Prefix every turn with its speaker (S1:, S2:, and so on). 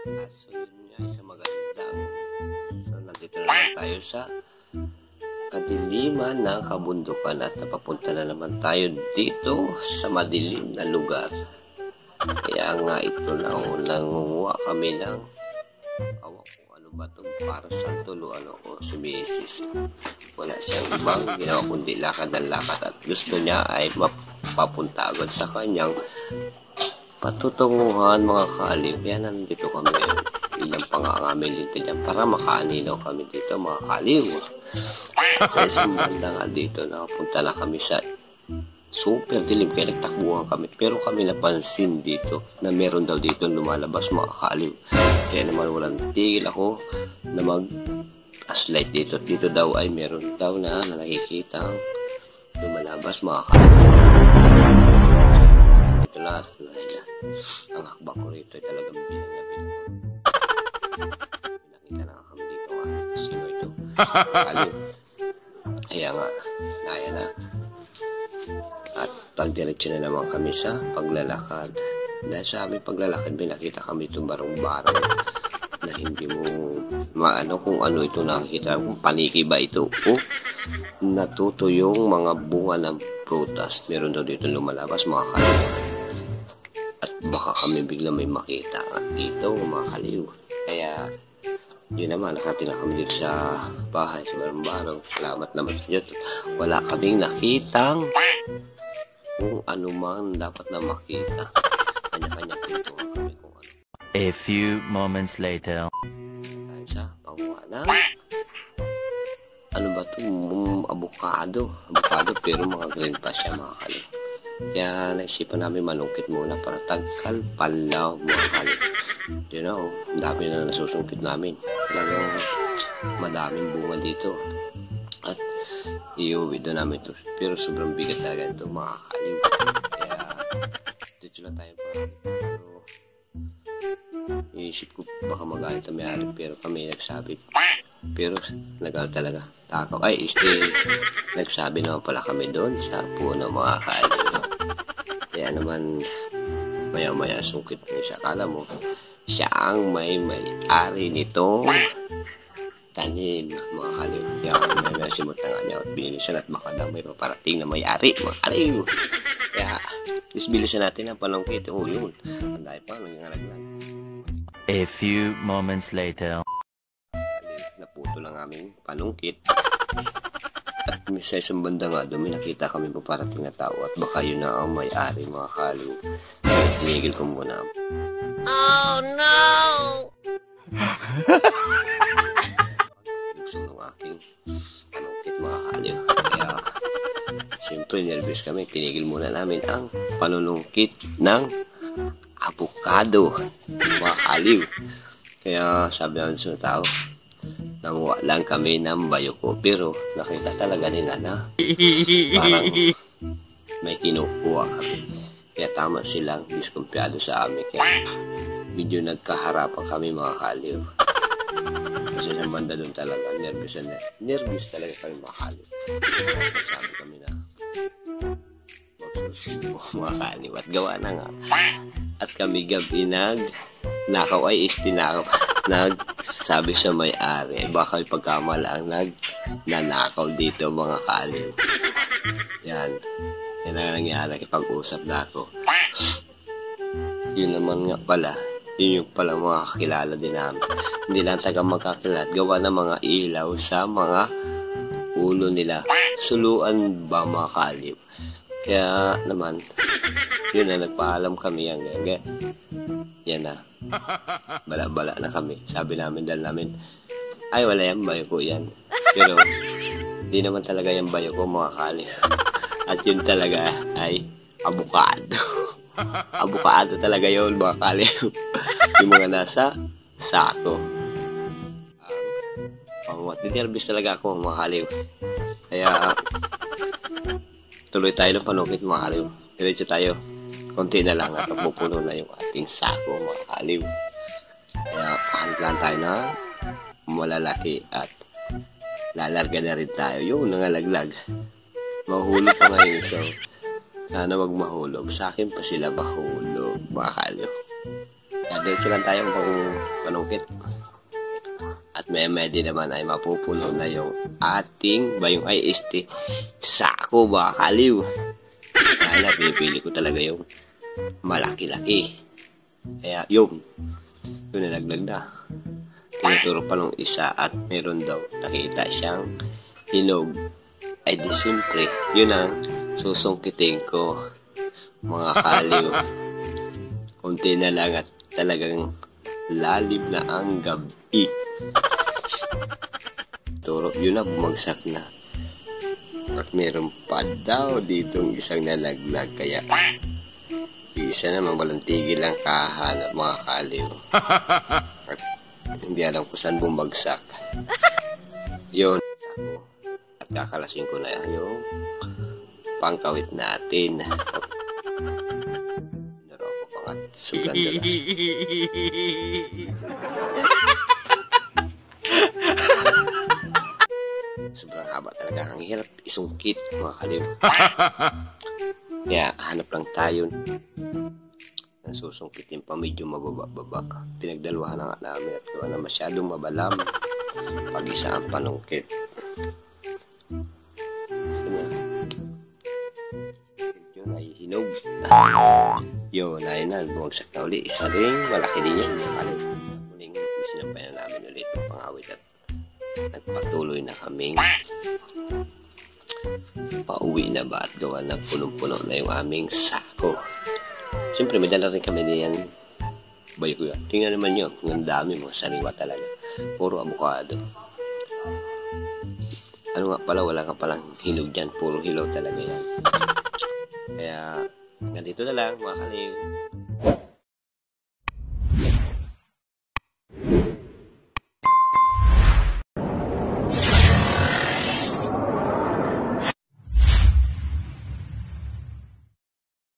S1: So yun nga, isang magandang. So nandito na naman tayo sa kadiliman ng kabundukan at napapunta na naman tayo dito sa madilim na lugar. Kaya nga ito na nangunguha kami ng awak kung ano ba ito para sa tulo ano ko si Mrs. Wala siyang ibang ginawa kundi lakad ng lakad at gusto niya ay mapapunta agad sa kanyang patutunguhan mga kaaliw. Kaya nandito kami ngayon bilang pangangamil dito dyan para makaaninaw kami dito mga kaaliw. At sa isang banda nga dito nakapunta na kami sa super dilim kaya nagtakbuhan kami pero kami napansin dito na meron daw dito lumalabas mga kaaliw. Kaya naman walang tigil ako na mag-aslight dito. Dito daw ay meron daw na nakikita lumalabas mga kaaliw. Ito na at ang hakbang ko rito ay talagang bilang na bilang. Nakita na kami dito nga. Sino ito? Kaaliw. Kaya nga, naya na. At pagdiretso na naman kami sa paglalakad. Dahil sa aming paglalakad, may nakita kami itong barong-barong na hindi mo maano kung ano ito nakikita. Kung paniki ba ito o natuto yung mga bunga ng prutas. Meron daw dito lumalabas mga kaaliw. At baka kami bigla may makita dito mga kaaliw. Kaya yun naman, nakatina kami dito sa bahay sa barong-barong. Salamat naman sa Diyos. Wala kaming nakitang kung ano man dapat na makita. Kanya-kanya dito kami kung ano.
S2: A few moments later.
S1: Dahil sa panguha ng ano ba ito? Avocado pero mga green pa siya mga kaaliw. Kaya naisipan namin manungkit muna para tagkal palaw mga kaaliw. You know, ang dami na nasusungkit namin. Talagang madaming bunga dito. At iuwi doon namin ito. Pero sobrang bigat talaga ito mga kaaliw. Kaya dito lang tayo pa. Pero iisip ko baka magalit ang may-ari pero kami nagsabi. Pero nagalit talaga. Takaw. Nagsabi naman pala kami doon sa puno mga kaaliw. Kaya naman maya-maya sungkit mo siya. Akala mo siya ang may-ari nitong tanim mga kaaliw. Kaya may nasimot na nga niya at binilisan at baka daw may paparating na may-ari mga kaaliw. Kaya isbilisan natin ang panungkit. O yun, ang dahil pa nangyayalaglag.
S2: A few moments later.
S1: Naputo lang aming panungkit. At sa isang banda nga doon may nakita kami paparating na tao at baka yun na ang may-ari mga kaaliw. Kaya tinigil ko muna. Oh no! Gusto ng aking panungkit mga kaaliw. Kaya siyempre nervous kami. Tinigil muna namin ang panunungkit ng avocado mga kaaliw. Kaya sabi namin sa tao, nanguha lang kami ng bayoko pero nakita talaga nila na parang may kinukuha kami. Kaya tama silang diskumpiyado sa amin. Kaya medyo nagkaharapan kami mga kaaliw. Kasi sa banda doon talaga, nervous talaga kami mga kaaliw. Sabi kami na magsusubo mga kaaliw at gawa na nga. At kami gabi nakaw ay istinakaw. Nagsabi sa may-ari, baka pagkamalaang nanakaw dito mga kaaliw. Yan ang nangyari kapag-usap na ako. Yun naman nga pala, yun yung pala mga kakilala din namin. Hindi lang taga magkakilala, gawa ng mga ilaw sa mga ulo nila. Suluan ba mga kaaliw? Kaya naman, yun na nagpaalam kami yan na. Bala-bala na kami. Sabi namin, dahil namin, ay wala yan, bayo ko yan. Pero, di naman talaga yan bayo ko mga kaaliw. At yun talaga ay avocado. Avocado talaga yun mga kaaliw. Yung mga nasa sako. Nervous talaga ako mga kaaliw. Kaya tuloy tayo ng panungkit mga kaaliw. Diretso tayo. Konti na lang at pupuno na yung ating sako mga kaaliw. Kaya hanap lang tayo na malalaki at lalarga na rin tayo. Yung nangalaglag. Mahulog pa ngayon. So, sana wag mahulog. Sa akin pa sila mahulog. Mga kaaliw. Diretso lang tayong panungkit. At may din naman ay mapupuno na yung ating bayong iced tea. Sako ba, kaliw? Kaya pipili ko talaga yung malaki-laki. Kaya yung nalaglag na. Tinuturo pa nung isa at meron daw nakita siyang hinog. Ay di siyempre, yun ang susungkitin ko, mga kaliw. Kunti na lang at talagang lalim na ang gabi. Turo, yun na, bumagsak na. At meron pa daw ditong isang nalaglag. Kaya, isa naman walang tigil ang kahanap, mga kaliw. At hindi alam kung saan bumagsak. Yun, at kakalasin ko na yung pangkawit natin. Naro ko pang at sobrang dalas. Sobrang haba talaga. Ang hirap isungkit, mga kaliw. Kaya hanap lang tayo ng susungkitin pa medyo mababa-baba. Pinagdalawahan na nga namin at gawa na masyadong mabalam pag isa ang panungkit. Yun ay hinog. Yun ay na, bumagsak na uli. Isa rin, malaki din yan. Muling sinampayan namin ulit ang pangawit at nagpatuloy na kaming pauwi na ba at gawa na punong-puno na yung aming sako. Siyempre may dala rin kami niyan. Bayo ko yan. Tingnan naman yun. Ang dami mo. Sariwa talaga. Puro avocado. Ano nga pala, wala ka palang hinog dyan. Puro hilaw talaga yan. Kaya ganito na lang mga kaliw.